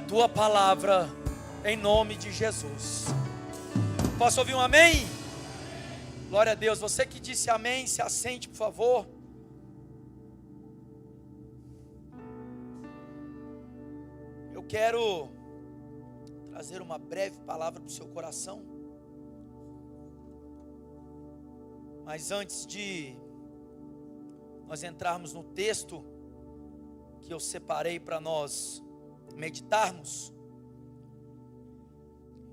tua palavra, em nome de Jesus. Posso ouvir um amém? Glória a Deus. Você que disse amém, se assente, por favor. Eu quero trazer uma breve palavra para o seu coração. Mas antes de nós entrarmos no texto que eu separei para nós meditarmos,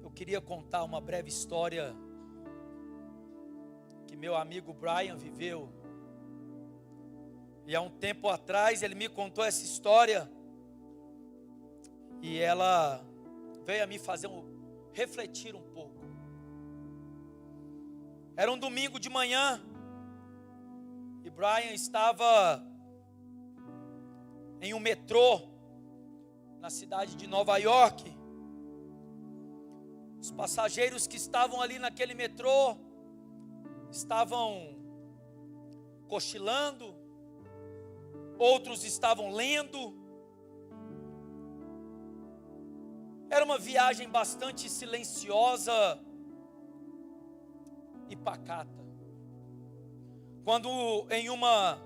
eu queria contar uma breve história que meu amigo Brian viveu. E há um tempo atrás ele me contou essa história e ela veio a me fazer refletir um pouco. Era um domingo de manhã e Brian estava em um metrô na cidade de Nova York. Os passageiros que estavam ali naquele metrô estavam cochilando, outros estavam lendo. Era uma viagem bastante silenciosa e pacata. Quando em uma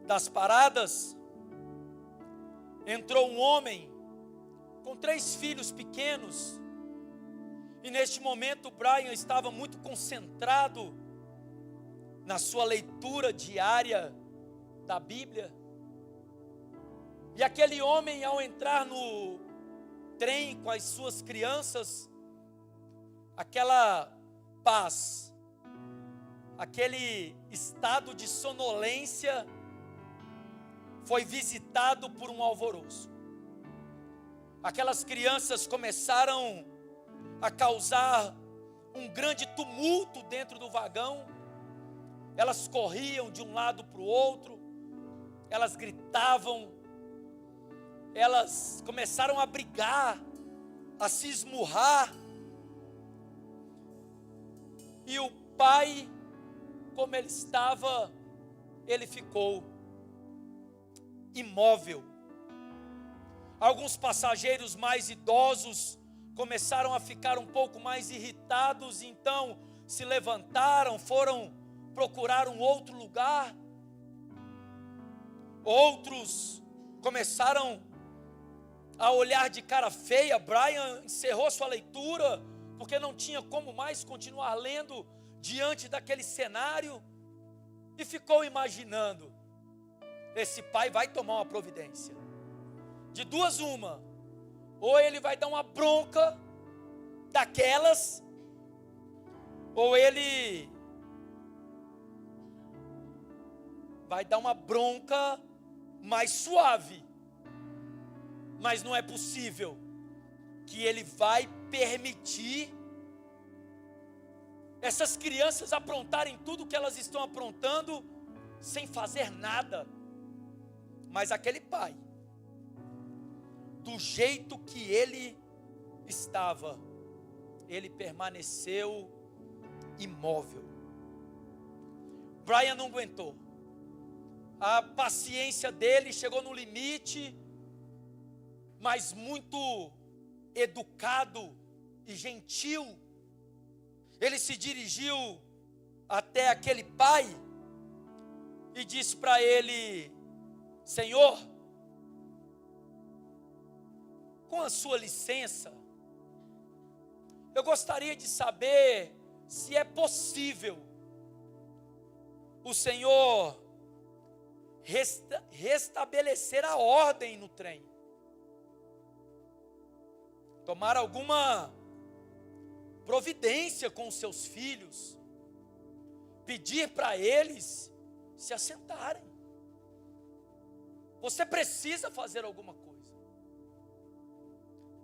das paradas entrou um homem com 3 filhos pequenos, e neste momento Brian estava muito concentrado na sua leitura diária da Bíblia. E aquele homem, ao entrar no trem com as suas crianças, aquela paz, aquele estado de sonolência foi visitado por um alvoroço. Aquelas crianças começaram a causar um grande tumulto dentro do vagão. Elas corriam de um lado para o outro, elas gritavam, elas começaram a brigar, a se esmurrar. E o pai, como ele estava, ele ficou imóvel. Alguns passageiros mais idosos começaram a ficar um pouco mais irritados, então se levantaram, foram procurar um outro lugar. Outros começaram a olhar de cara feia. Brian encerrou sua leitura, porque não tinha como mais continuar lendo diante daquele cenário, e ficou imaginando: esse pai vai tomar uma providência. De duas uma, ou ele vai dar uma bronca daquelas, ou ele vai dar uma bronca mais suave. Mas não é possível que ele vai permitir essas crianças aprontarem tudo que elas estão aprontando sem fazer nada. Mas aquele pai, do jeito que ele estava, ele permaneceu imóvel. Brian não aguentou. A paciência dele chegou no limite, mas muito educado e gentil, ele se dirigiu até aquele pai e disse para ele: Senhor, com a sua licença, eu gostaria de saber se é possível o Senhor restabelecer a ordem no trem, tomar alguma providência com os seus filhos, pedir para eles se assentarem. Você precisa fazer alguma coisa.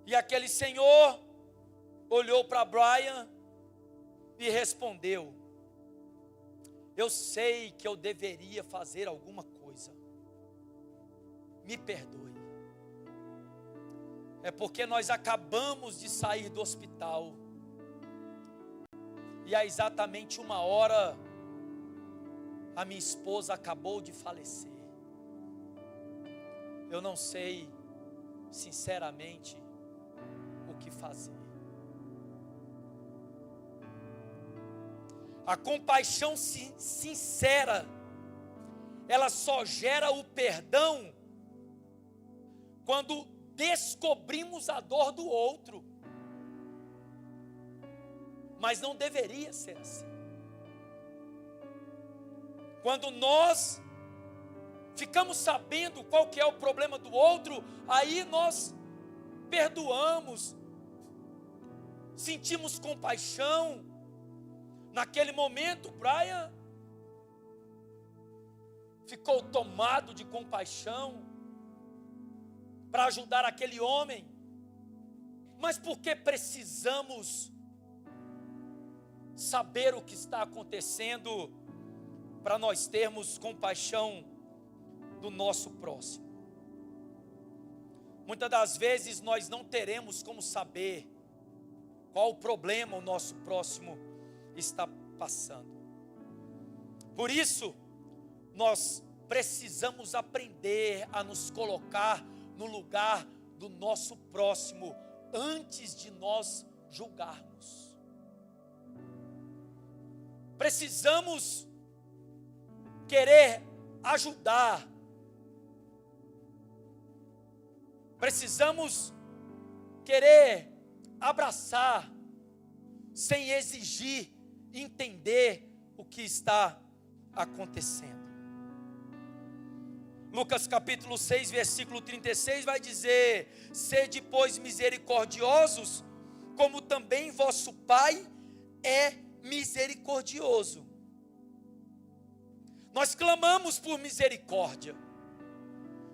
E aquele senhor olhou para Brian e respondeu: eu sei que eu deveria fazer alguma coisa, me perdoe. É porque nós acabamos de sair do hospital e há exatamente 1 hora a minha esposa acabou de falecer. Eu não sei sinceramente o que fazer. A compaixão sincera, ela só gera o perdão quando descobrimos a dor do outro. Mas não deveria ser assim. Quando nós ficamos sabendo qual que é o problema do outro, aí nós perdoamos, sentimos compaixão. Naquele momento, Brian ficou tomado de compaixão para ajudar aquele homem. Mas por que precisamos saber o que está acontecendo para nós termos compaixão do nosso próximo? Muitas das vezes nós não teremos como saber qual o problema o nosso próximo está passando. Por isso, nós precisamos aprender a nos colocar no lugar do nosso próximo antes de nós julgarmos. Precisamos querer ajudar. Precisamos querer abraçar, sem exigir entender o que está acontecendo. Lucas capítulo 6, versículo 36 vai dizer: sede, pois, misericordiosos, como também vosso Pai é misericordioso. Nós clamamos por misericórdia.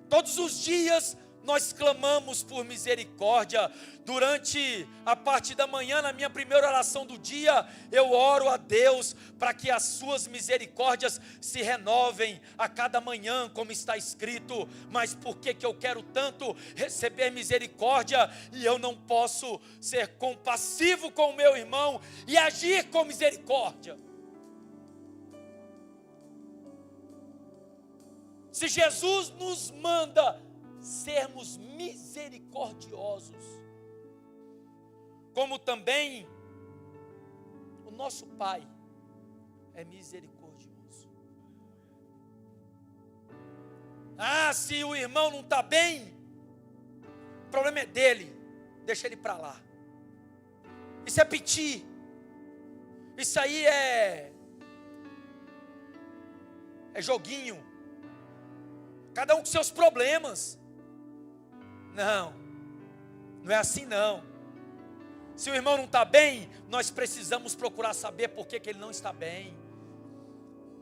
Todos os dias nós clamamos por misericórdia. Durante a parte da manhã, na minha primeira oração do dia, eu oro a Deus para que as suas misericórdias se renovem a cada manhã, como está escrito. Mas por que eu quero tanto receber misericórdia e eu não posso ser compassivo com o meu irmão e agir com misericórdia? Se Jesus nos manda sermos misericordiosos, como também o nosso Pai é misericordioso. Se o irmão não está bem, o problema é dele, deixa ele para lá. Isso é piti, isso aí é joguinho, cada um com seus problemas. Não é assim não. Se o irmão não está bem, nós precisamos procurar saber por que ele não está bem.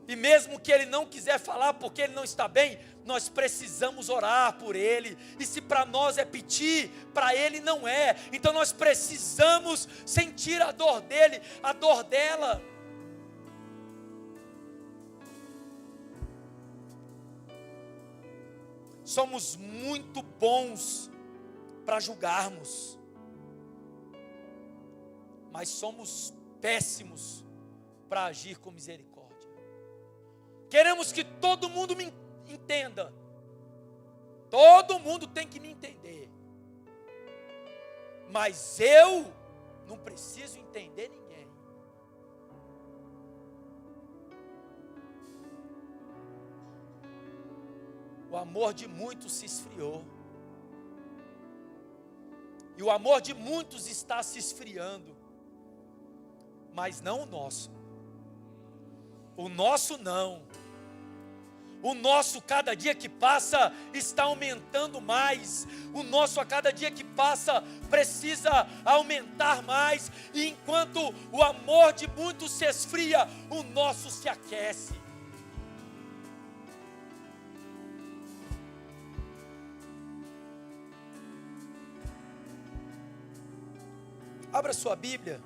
E mesmo que ele não quiser falar porque ele não está bem, nós precisamos orar por ele. E se para nós é piti, para ele não é. Então nós precisamos sentir a dor dele, a dor dela. Somos muito bons para julgarmos, mas somos péssimos para agir com misericórdia. Queremos que todo mundo me entenda, todo mundo tem que me entender, mas eu não preciso entender ninguém. O amor de muitos se esfriou. E o amor de muitos está se esfriando. Mas não o nosso. O nosso não. O nosso, cada dia que passa, está aumentando mais. O nosso, a cada dia que passa, precisa aumentar mais. E enquanto o amor de muitos se esfria, o nosso se aquece. Abra sua Bíblia,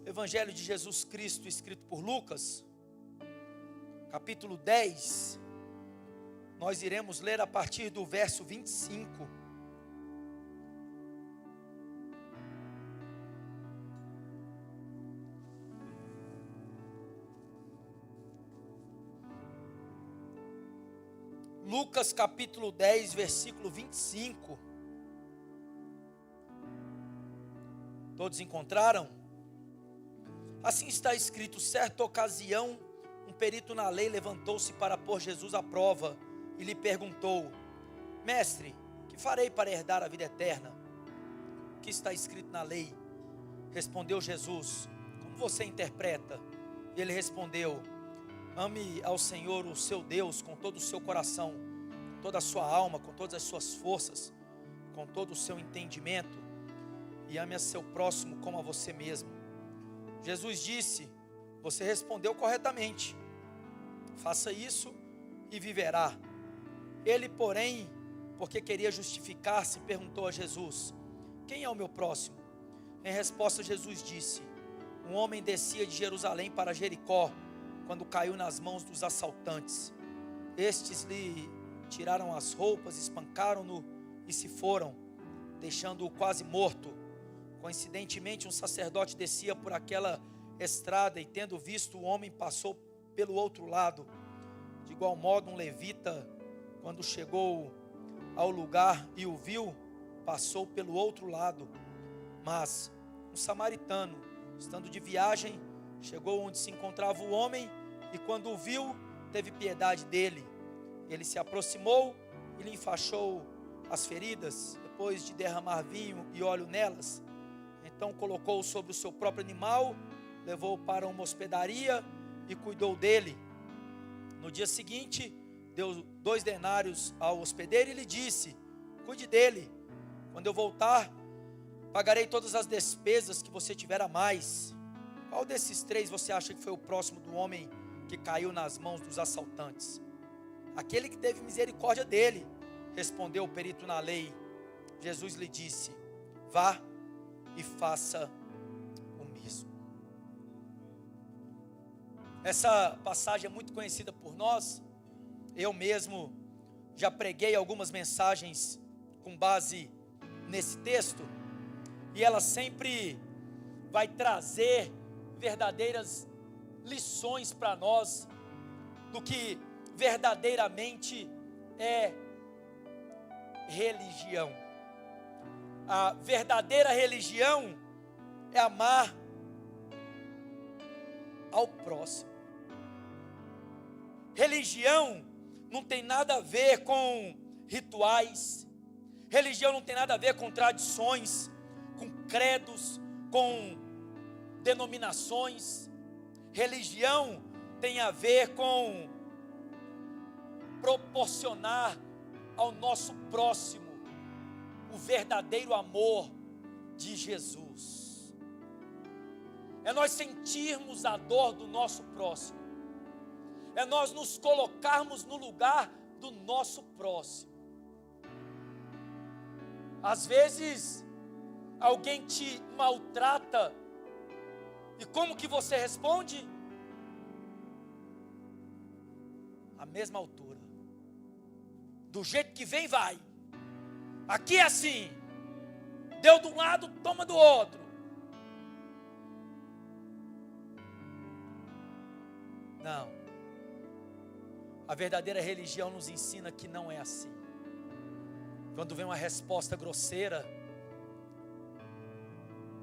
Evangelho de Jesus Cristo, escrito por Lucas, capítulo 10, nós iremos ler a partir do verso 25. Lucas capítulo 10, versículo 25. Todos encontraram? Assim está escrito: certa ocasião, um perito na lei levantou-se para pôr Jesus à prova e lhe perguntou: mestre, que farei para herdar a vida eterna? O que está escrito na lei? Respondeu Jesus: como você interpreta? E ele respondeu: ame ao Senhor, o seu Deus, com todo o seu coração, com toda a sua alma, com todas as suas forças, com todo o seu entendimento, e ame a seu próximo como a você mesmo. Jesus disse: você respondeu corretamente, faça isso e viverá. Ele, porém, porque queria justificar-se, perguntou a Jesus: quem é o meu próximo? Em resposta, Jesus disse: um homem descia de Jerusalém para Jericó, quando caiu nas mãos dos assaltantes. Estes lhe tiraram as roupas, espancaram-no e se foram, deixando-o quase morto. Coincidentemente, um sacerdote descia por aquela estrada e, tendo visto o homem, passou pelo outro lado. De igual modo, um levita, quando chegou ao lugar e o viu, passou pelo outro lado. Mas um samaritano, estando de viagem, chegou onde se encontrava o homem e, quando o viu, teve piedade dele. Ele se aproximou e lhe enfaixou as feridas, depois de derramar vinho e óleo nelas. Então colocou-o sobre o seu próprio animal, levou-o para uma hospedaria e cuidou dele. No dia seguinte, deu 2 denários ao hospedeiro e lhe disse: cuide dele, quando eu voltar, pagarei todas as despesas que você tiver a mais. Qual desses 3 você acha que foi o próximo do homem que caiu nas mãos dos assaltantes? Aquele que teve misericórdia dele, respondeu o perito na lei. Jesus lhe disse: vá e faça o mesmo. Essa passagem é muito conhecida por nós. Eu mesmo já preguei algumas mensagens com base nesse texto, e ela sempre vai trazer verdadeiras lições para nós do que verdadeiramente é religião. A verdadeira religião é amar ao próximo. Religião não tem nada a ver com rituais. Religião não tem nada a ver com tradições, com credos, com denominações. Religião tem a ver com proporcionar ao nosso próximo o verdadeiro amor de Jesus. É nós sentirmos a dor do nosso próximo. É nós nos colocarmos no lugar do nosso próximo. Às vezes, alguém te maltrata, e como que você responde? A mesma altura. Do jeito que vem, vai. Aqui é assim. Deu de um lado, toma do outro. Não. A verdadeira religião nos ensina que não é assim. Quando vem uma resposta grosseira,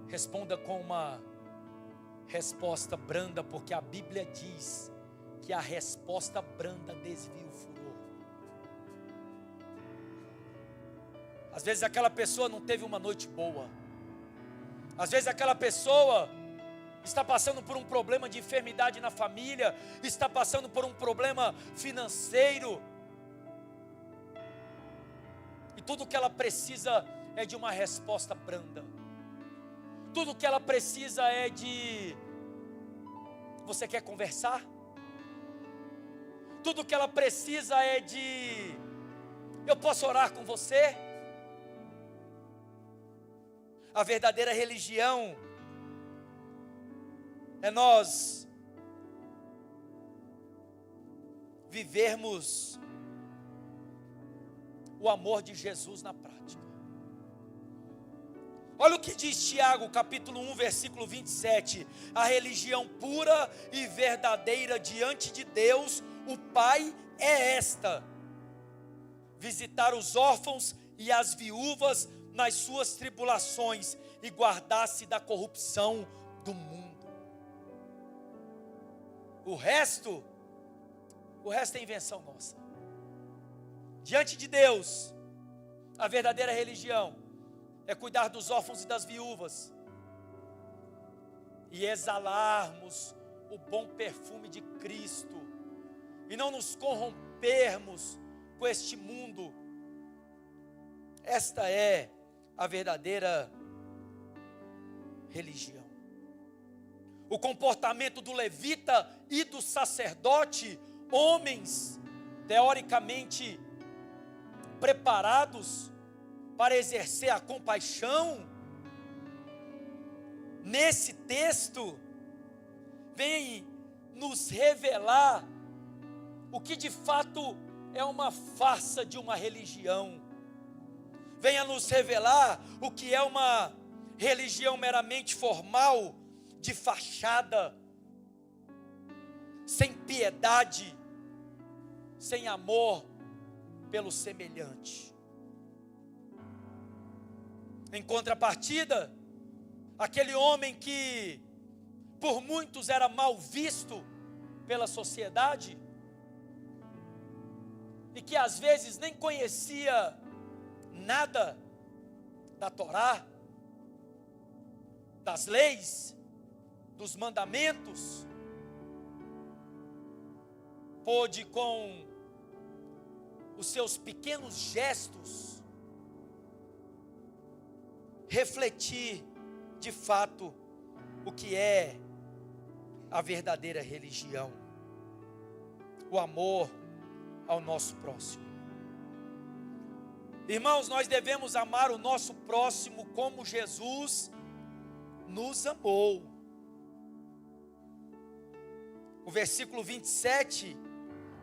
responda com uma resposta branda, porque a Bíblia diz que a resposta branda desvia o furor. Às vezes aquela pessoa não teve uma noite boa. Às vezes aquela pessoa está passando por um problema de enfermidade na família, está passando por um problema financeiro, e tudo que ela precisa é de uma resposta branda. Tudo que ela precisa é de: você quer conversar? Tudo que ela precisa é de: eu posso orar com você? A verdadeira religião é nós vivermos o amor de Jesus na prática. Olha o que diz Tiago, capítulo 1, versículo 27. A religião pura e verdadeira diante de Deus, o Pai, é esta: visitar os órfãos e as viúvas nas suas tribulações e guardar-se da corrupção do mundo. O resto é invenção nossa. Diante de Deus, a verdadeira religião é cuidar dos órfãos e das viúvas e exalarmos o bom perfume de Cristo e não nos corrompermos com este mundo. Esta é a verdadeira religião. O comportamento do levita e do sacerdote, homens teoricamente preparados para exercer a compaixão, nesse texto vem nos revelar o que de fato é uma farsa de uma religião. Venha nos revelar o que é uma religião meramente formal, de fachada, sem piedade, sem amor pelo semelhante. Em contrapartida, aquele homem que por muitos era mal visto pela sociedade e que às vezes nem conhecia nada da Torá, das leis, dos mandamentos, pôde com os seus pequenos gestos refletir de fato o que é a verdadeira religião, o amor ao nosso próximo. Irmãos, nós devemos amar o nosso próximo como Jesus nos amou. O versículo 27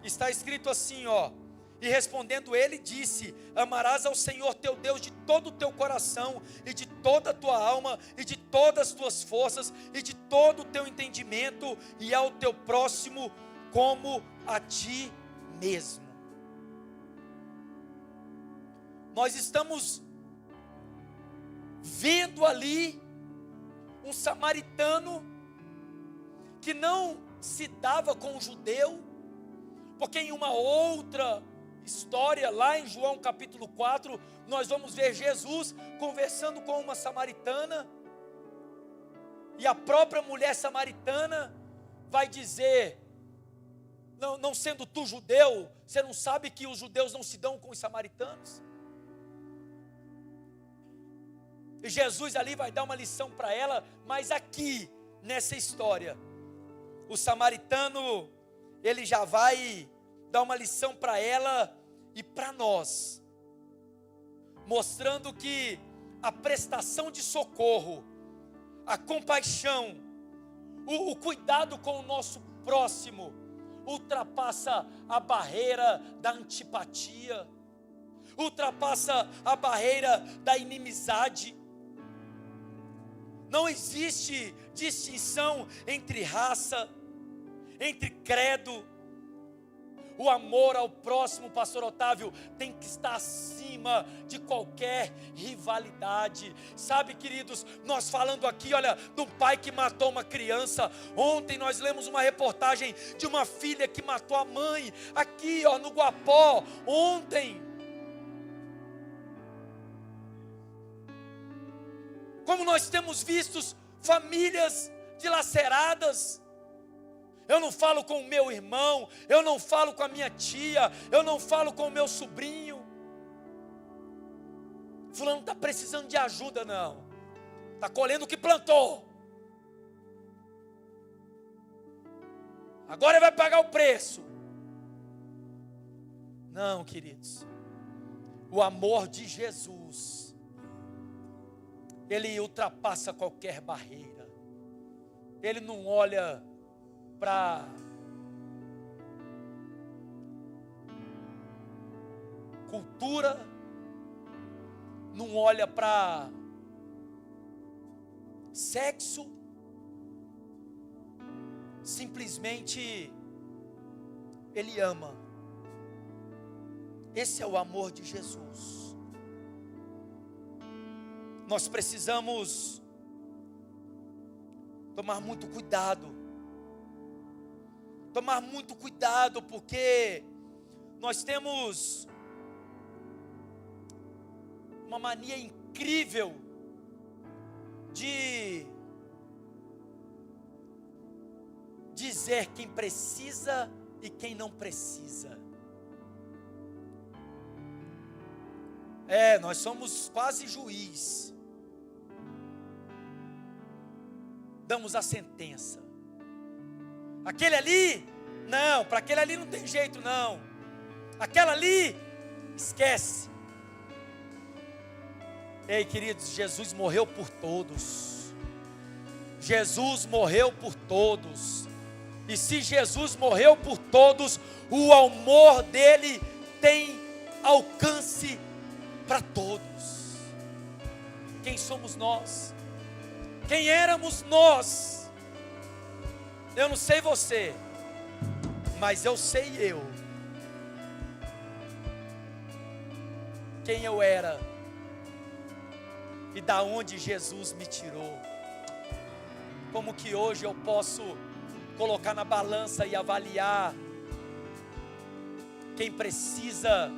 está escrito assim, ó: e respondendo ele disse: amarás ao Senhor teu Deus de todo o teu coração e de toda a tua alma e de todas as tuas forças e de todo o teu entendimento, e ao teu próximo como a ti mesmo. Nós estamos vendo ali um samaritano que não se dava com o judeu, porque em uma outra história, lá em João capítulo 4, nós vamos ver Jesus conversando com uma samaritana, e a própria mulher samaritana vai dizer: não sendo tu judeu, você não sabe que os judeus não se dão com os samaritanos? E Jesus ali vai dar uma lição para ela, mas aqui, nessa história, o samaritano, ele já vai dar uma lição para ela e para nós, mostrando que a prestação de socorro, a compaixão, o cuidado com o nosso próximo, ultrapassa a barreira da antipatia, ultrapassa a barreira da inimizade. Não existe distinção entre raça, entre credo. O amor ao próximo, pastor Otávio, tem que estar acima de qualquer rivalidade. Sabe, queridos, nós falando aqui, olha, do pai que matou uma criança. Ontem nós lemos uma reportagem de uma filha que matou a mãe, aqui, ó, no Guapó, ontem. Como nós temos visto famílias dilaceradas. Eu não falo com o meu irmão, eu não falo com a minha tia, eu não falo com o meu sobrinho. Fulano está precisando de ajuda, não. Está colhendo o que plantou. Agora ele vai pagar o preço. Não, queridos. O amor de Jesus, ele ultrapassa qualquer barreira. Ele não olha para cultura, não olha para sexo, simplesmente ele ama. Esse é o amor de Jesus. Nós precisamos tomar muito cuidado. Tomar muito cuidado, porque nós temos uma mania incrível de dizer quem precisa e quem não precisa. Nós somos quase juiz. Damos a sentença. Aquele ali, não, para aquele ali não tem jeito não. Aquela ali, esquece. Ei, queridos, Jesus morreu por todos. Jesus morreu por todos. E se Jesus morreu por todos, o amor dele tem alcance para todos. Quem somos nós? Quem éramos nós? Eu não sei você, mas eu sei eu. Quem eu era e da onde Jesus me tirou. Como que hoje eu posso colocar na balança e avaliar quem precisa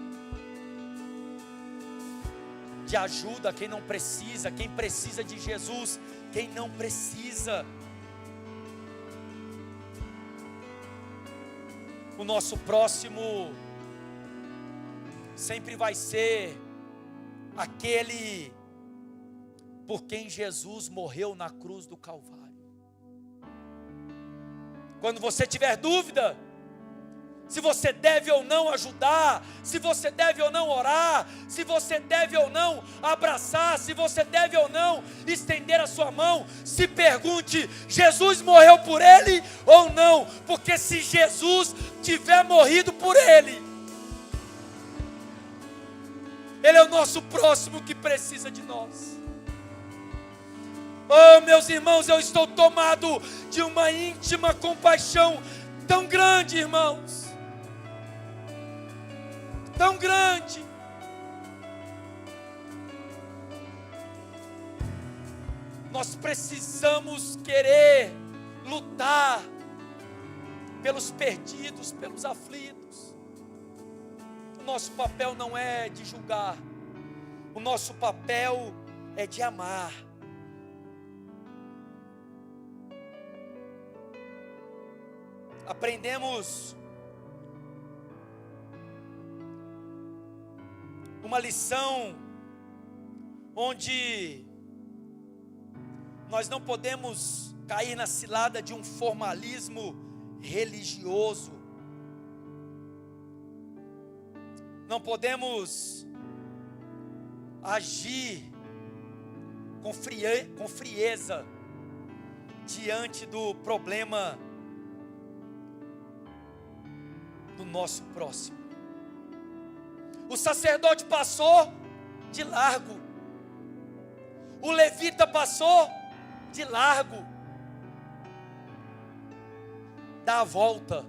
de ajuda, quem não precisa, quem precisa de Jesus, quem não precisa. O nosso próximo sempre vai ser aquele por quem Jesus morreu na cruz do Calvário. Quando você tiver dúvida, se você deve ou não ajudar, se você deve ou não orar, se você deve ou não abraçar, se você deve ou não estender a sua mão, se pergunte: Jesus morreu por ele ou não? Porque se Jesus tiver morrido por ele, ele é o nosso próximo que precisa de nós. Oh, meus irmãos, eu estou tomado de uma íntima compaixão tão grande, irmãos. Tão grande. Nós precisamos querer lutar pelos perdidos, pelos aflitos. O nosso papel não é de julgar. O nosso papel é de amar. Aprendemos uma lição onde nós não podemos cair na cilada de um formalismo religioso. Não podemos agir com frieza diante do problema do nosso próximo. O sacerdote passou de largo. O levita passou de largo. Dá a volta.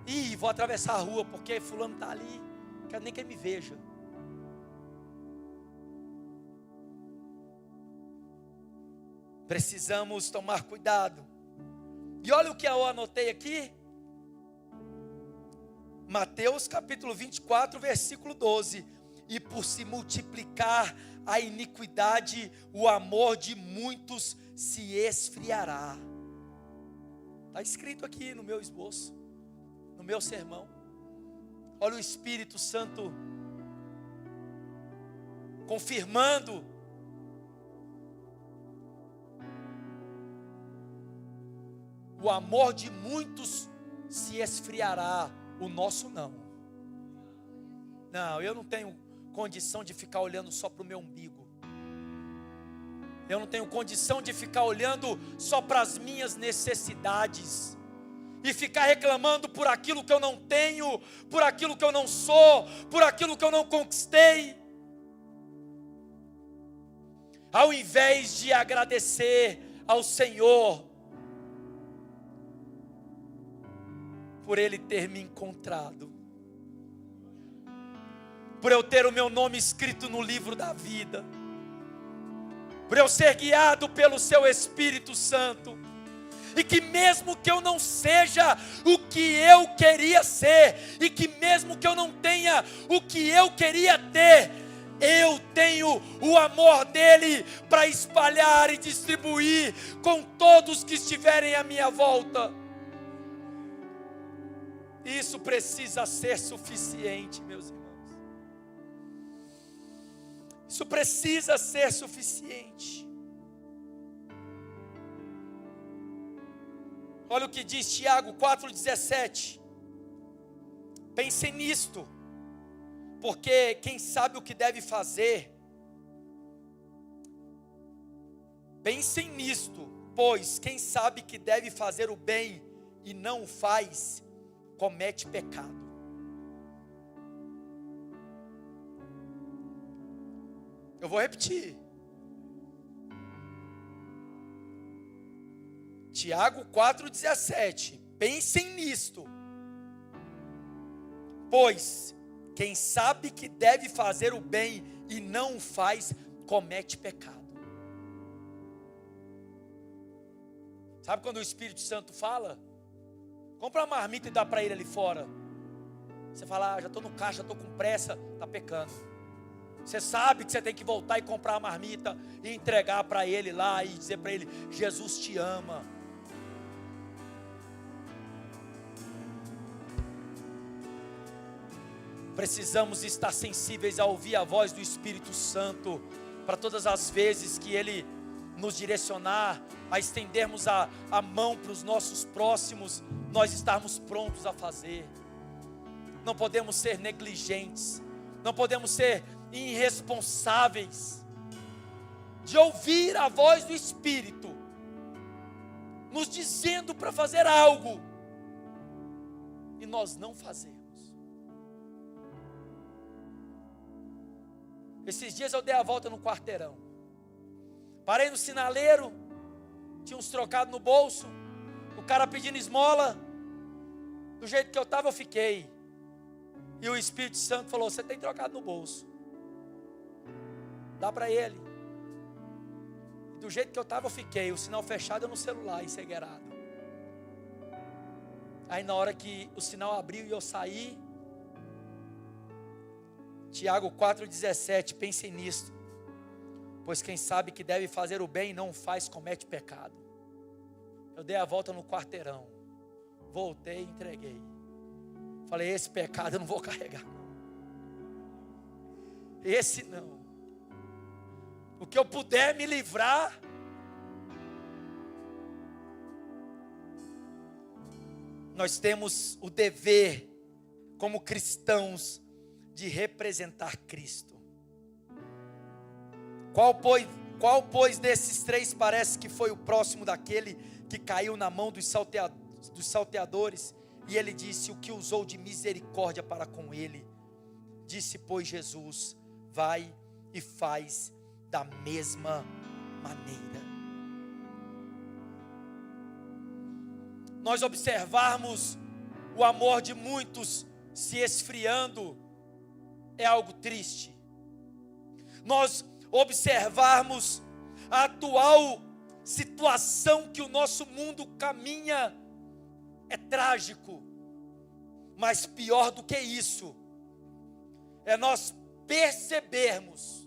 Ih, vou atravessar a rua porque fulano está ali. Quero nem que ele me veja. Precisamos tomar cuidado. E olha o que eu anotei aqui. Mateus capítulo 24, versículo 12. E por se multiplicar a iniquidade, o amor de muitos se esfriará. Está escrito aqui no meu esboço, no meu sermão. Olha o Espírito Santo confirmando. O amor de muitos se esfriará. O nosso não. Não, eu não tenho condição de ficar olhando só para o meu umbigo. Eu não tenho condição de ficar olhando só para as minhas necessidades. E ficar reclamando por aquilo que eu não tenho, por aquilo que eu não sou, por aquilo que eu não conquistei. Ao invés de agradecer ao Senhor por Ele ter me encontrado. por eu ter o meu nome escrito no livro da vida, por eu ser guiado pelo seu Espírito Santo, e que mesmo que eu não seja o que eu queria ser, e que mesmo que eu não tenha o que eu queria ter, eu tenho o amor dele para espalhar e distribuir com todos que estiverem à minha volta. Isso precisa ser suficiente, meus irmãos. Isso precisa ser suficiente. Olha o que diz Tiago 4,17. Pensem nisto, porque quem sabe o que deve fazer, pensem nisto, pois quem sabe que deve fazer o bem e não o faz, comete pecado. Eu vou repetir. Tiago 4,17. Pensem nisto, pois quem sabe que deve fazer o bem e não o faz, comete pecado. Sabe quando o Espírito Santo fala? Compra uma marmita e dá para ele ali fora. Você fala, já estou no caixa, já estou com pressa, está pecando. Você sabe que você tem que voltar e comprar a marmita e entregar para ele lá e dizer para ele, Jesus te ama. Precisamos estar sensíveis a ouvir a voz do Espírito Santo, para todas as vezes que Ele nos direcionar, a estendermos a mão para os nossos próximos, nós estarmos prontos a fazer. Não podemos ser negligentes, não podemos ser irresponsáveis, de ouvir a voz do Espírito, nos dizendo para fazer algo, e nós não fazemos. Esses dias eu dei a volta no quarteirão, parei no sinaleiro, tinha uns trocados no bolso, o cara pedindo esmola, do jeito que eu estava eu fiquei, e o Espírito Santo falou, você tem trocado no bolso, dá para ele. E do jeito que eu estava eu fiquei, o sinal fechado no celular, encegueirado. Aí na hora que o sinal abriu e eu saí, Tiago 4,17, pensem nisto, pois quem sabe que deve fazer o bem e não o faz, comete pecado. Eu dei a volta no quarteirão, voltei e entreguei. Falei, esse pecado eu não vou carregar, não. Esse não. O que eu puder me livrar, nós temos o dever, como cristãos, de representar Cristo. Qual, pois, desses três parece que foi o próximo daquele que caiu na mão dos salteadores? E ele disse, o que usou de misericórdia para com ele. Disse, pois, Jesus, vai e faz da mesma maneira. Nós observarmos o amor de muitos se esfriando, é algo triste. Nós observarmos a atual situação que o nosso mundo caminha, é trágico. Mas pior do que isso, é nós percebermos,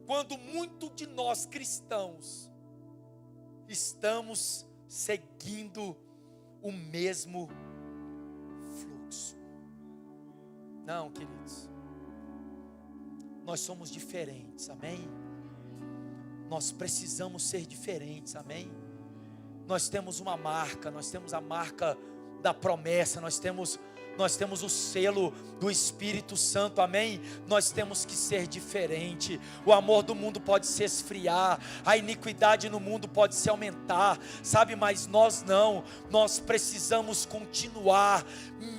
quando muito de nós cristãos, estamos seguindo o mesmo fluxo. Não, queridos. Nós somos diferentes, amém? Nós precisamos ser diferentes, amém? Nós temos uma marca, nós temos a marca da promessa, nós temos o selo do Espírito Santo, amém? Nós temos que ser diferente. O amor do mundo pode se esfriar, a iniquidade no mundo pode se aumentar, sabe? Mas nós não, nós precisamos continuar,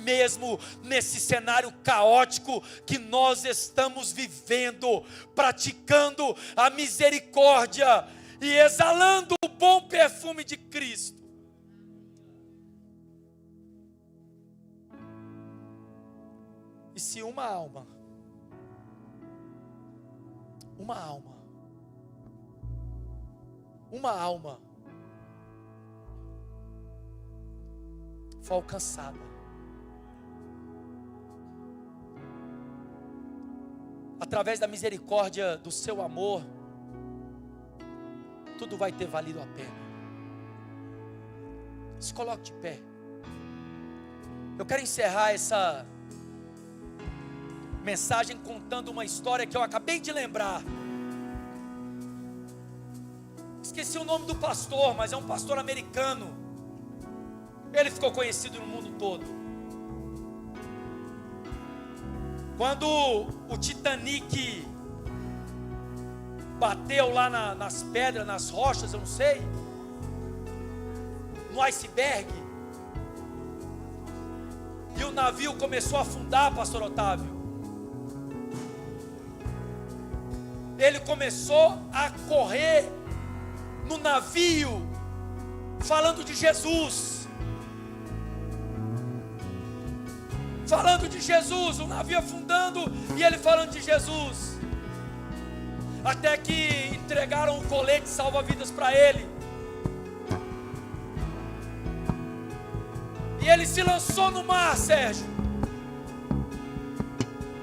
mesmo nesse cenário caótico que nós estamos vivendo, praticando a misericórdia e exalando o bom perfume de Cristo. E se uma alma uma alma foi alcançada. Através da misericórdia do seu amor, tudo vai ter valido a pena. Se coloque de pé. Eu quero encerrar essa mensagem contando uma história que eu acabei de lembrar. Esqueci o nome do pastor, mas é um pastor americano. Ele ficou conhecido no mundo todo. Quando o Titanic bateu lá nas pedras, nas rochas, eu não sei, no iceberg, e o navio começou a afundar, pastor Otávio, ele começou a correr no navio, falando de Jesus, o navio afundando e ele falando de Jesus, até que entregaram o colete salva-vidas para ele, e ele se lançou no mar, Sérgio.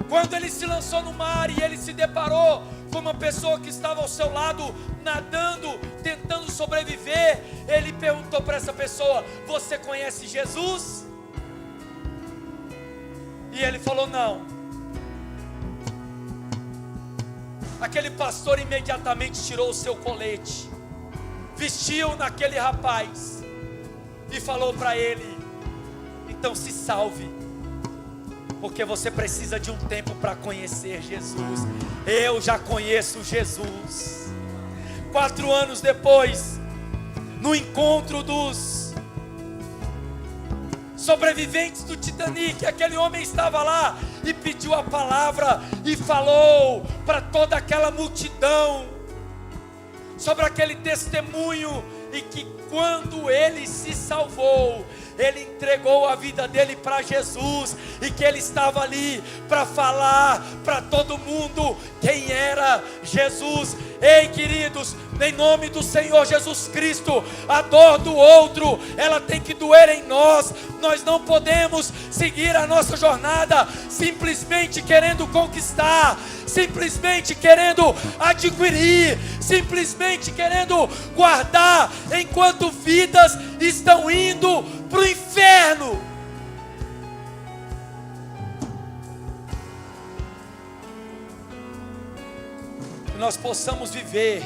Quando ele se lançou no mar e ele se deparou com uma pessoa que estava ao seu lado, nadando, tentando sobreviver, ele perguntou para essa pessoa: você conhece Jesus? E ele falou: não. Aquele pastor imediatamente tirou o seu colete, vestiu naquele rapaz e falou para ele: então se salve, porque você precisa de um tempo para conhecer Jesus. Eu já conheço Jesus. 4 anos depois, no encontro dos sobreviventes do Titanic, aquele homem estava lá e pediu a palavra e falou para toda aquela multidão sobre aquele testemunho, e que quando ele se salvou, ele entregou a vida dele para Jesus, e que ele estava ali para falar para todo mundo quem era Jesus. Ei, queridos, em nome do Senhor Jesus Cristo, a dor do outro, ela tem que doer em nós. Nós não podemos seguir a nossa jornada simplesmente querendo conquistar, simplesmente querendo adquirir, simplesmente querendo guardar, enquanto vidas estão indo para o inferno. Que nós possamos viver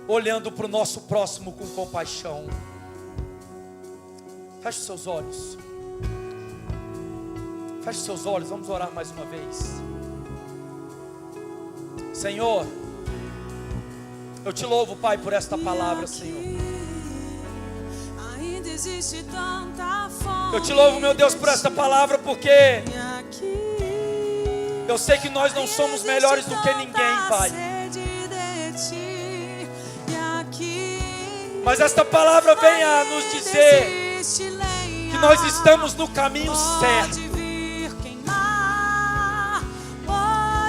olhando para o nosso próximo com compaixão. Feche seus olhos. Feche seus olhos, vamos orar mais uma vez. Senhor, eu te louvo, Pai, por esta palavra, Senhor. Eu te louvo, meu Deus, por esta palavra, porque eu sei que nós não somos melhores do que ninguém, Pai. Mas esta palavra vem a nos dizer que nós estamos no caminho certo.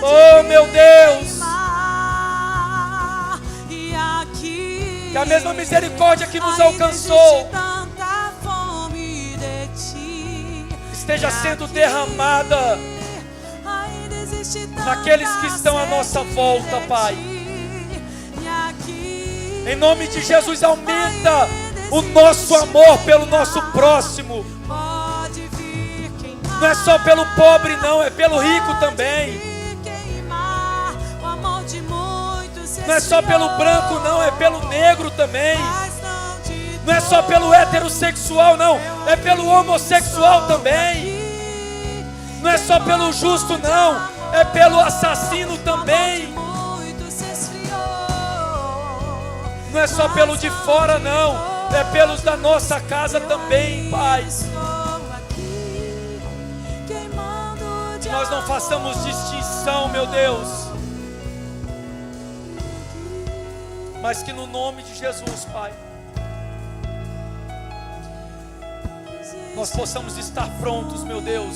Oh, meu Deus, que a mesma misericórdia que nos alcançou esteja sendo derramada naqueles que estão à nossa volta, Pai. Em nome de Jesus, aumenta o nosso amor pelo nosso próximo. Não é só pelo pobre, não, é pelo rico também. Não é só pelo branco, não, é pelo negro também. Não é só pelo heterossexual, não, é pelo homossexual também. Não é só pelo justo, não, é pelo assassino também. Não é só pelo de fora, não, é pelos da nossa casa também, Pai. Que nós não façamos distinção, meu Deus, mas que no nome de Jesus, Pai, nós possamos estar prontos, meu Deus,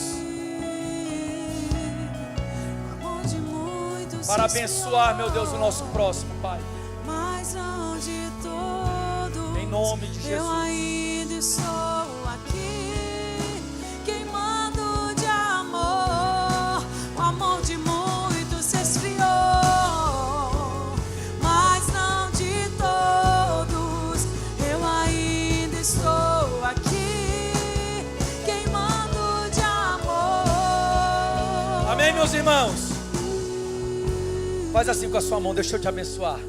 para abençoar, meu Deus, o nosso próximo, Pai. Mas não de todos, Em nome de Jesus. eu ainda estou aqui, queimando de amor. O amor de muitos se esfriou, mas não de todos, eu ainda estou aqui, queimando de amor. Amém, meus irmãos? Faz assim com a sua mão, deixa eu te abençoar.